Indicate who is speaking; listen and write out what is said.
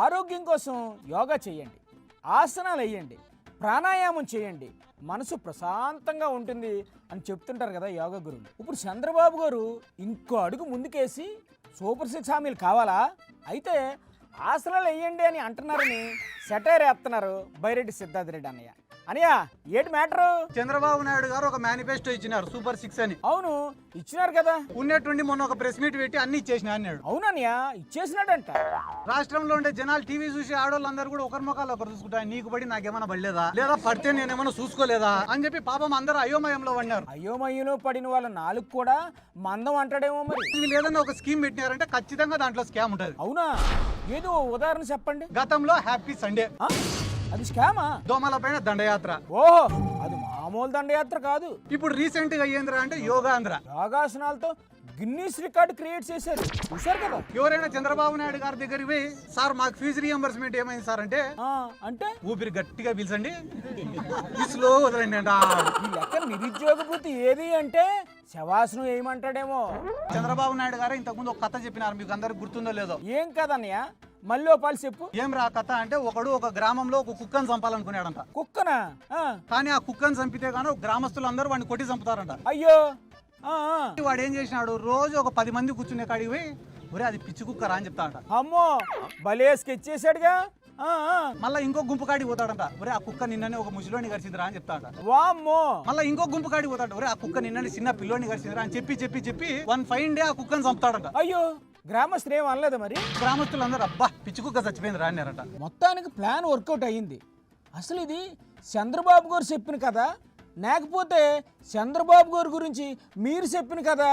Speaker 1: ఆరోగ్యం కోసం యోగా చేయండి, ఆసనాలు వేయండి, ప్రాణాయామం చేయండి, మనసు ప్రశాంతంగా ఉంటుంది అని చెప్తుంటారు కదా యోగా గురువులు. ఇప్పుడు చంద్రబాబు గారు ఇంకో అడుగు ముందుకేసి సూపర్ 6 హామీలు కావాలా? అయితే ఆసనాలు వేయండి అని అంటున్నారని సెటైర్ వేస్తున్నారు బైరెడ్డి సిద్ధార్థ రెడ్డి అన్నయ్య. అనియా ఏంటి మ్యాటరు?
Speaker 2: చంద్రబాబు నాయుడు గారు ఒక మేనిఫెస్టో ఇచ్చినారు సూపర్ 6 అని.
Speaker 1: అవును ఇచ్చినారు కదా,
Speaker 2: ఉన్నట్టుండి మొన్న ఒక ప్రెస్ మీట్ పెట్టి అన్ని ఇచ్చేసిన అన్నాడు.
Speaker 1: అవుననియా ఇచ్చేసినాడంట.
Speaker 2: రాష్ట్రంలో ఉండే జనాలు టీవీ చూసి ఆడవాళ్ళందరూ కూడా ఒకరి ముఖాలు ఒకరు చూసుకుంటా, నీకు పడి నాకేమైనా పడలేదా, లేదా పడితే నేనేమైనా చూసుకోలేదా అని చెప్పి పాపం అందరూ అయోమయంలో పడినారు.
Speaker 1: అయోమయంలో పడిన వాళ్ళ నాలుగు కూడా మందం అంటాడేమో మరి.
Speaker 2: వీళ్ళు ఏదన్నా ఒక స్కీమ్ పెట్టినారంటే ఖచ్చితంగా దాంట్లో స్కామ్ ఉంటుంది.
Speaker 1: అవునా? ఏదో ఉదాహరణ చెప్పండి.
Speaker 2: గతంలో హ్యాపీ సండే,
Speaker 1: అది స్కామా?
Speaker 2: దోమల పైన దండయాత్ర.
Speaker 1: ఓహో, అది మామూలు దండయాత్ర కాదు.
Speaker 2: ఇప్పుడు రీసెంట్ గా ఏంద్రా అంటే యోగాంధ్ర.
Speaker 1: యోగాసనాలతో గిన్నీస్ రికార్డ్ క్రియేట్ చేశారు, చూసారు కదా.
Speaker 2: ఎవరైనా చంద్రబాబు నాయుడు గారి దగ్గరికి పోయి సార్ మాకు ఫీజు రియంబర్స్మెంట్ ఏమైంది సార్ అంటే
Speaker 1: అంటే
Speaker 2: ఊపిరి గట్టిగా పీల్చండి, స్లో వదలండి అంట.
Speaker 1: ఈ లెక్క నిరుద్యోగ వృత్తి ఏది అంటే శవాసనం ఏమంటాడేమో.
Speaker 2: చంద్రబాబు నాయుడు గారు ఇంతకుముందు ఒక కథ చెప్పినారు, మీకు అందరికి గుర్తుందో లేదో.
Speaker 1: ఏం కదన్నయ్య, మళ్ళీ ఓ పాలు చెప్పు.
Speaker 2: ఏం రా కథ అంటే, ఒకడు ఒక గ్రామంలో ఒక కుక్కను చంపాలనుకున్నాడంట.
Speaker 1: కుక్కనా?
Speaker 2: కానీ ఆ కుక్కను చంపితే గాను గ్రామస్తులందరూ వాడిని కొట్టి చంపుతారంట.
Speaker 1: అయ్యో.
Speaker 2: వాడు ఏం చేసినాడు, రోజు ఒక 10 మంది కూర్చునే కాడికి పోయి ఒరే అది పిచ్చి కుక్కరా అని చెప్తాడంట.
Speaker 1: అమ్మో, భలే స్కెచ్ చేశాడుగా.
Speaker 2: మళ్ళీ ఇంకో గుంపు కాడికి పోతాడంట, ఒరే ఆ కుక్క నిన్ననే ఒక ముసలోని గడిచిందిరా అని చెప్తాడంట.
Speaker 1: వామ్మో.
Speaker 2: మళ్ళీ ఇంకో గుంపు కాడికి పోతాడు, ఒరే ఆ కుక్క నిన్ననే చిన్న పిల్లోని గడిచిందిరా అని చెప్పి చెప్పి చెప్పి 1 ఫైన్ డే ఆ కుక్కను చంపుతాడంట.
Speaker 1: అయ్యో, గ్రామస్తులు ఏం అనలేదు మరి?
Speaker 2: గ్రామస్తులందరూ అబ్బా పిచ్చి కుక్క చచ్చిపోయింది రా అన్నారట.
Speaker 1: మొత్తానికి ప్లాన్ వర్కౌట్ అయ్యింది. అసలు ఇది చంద్రబాబు గారు చెప్పిన కదా, లేకపోతే చంద్రబాబు గారి గురించి మీరు చెప్పిన కదా?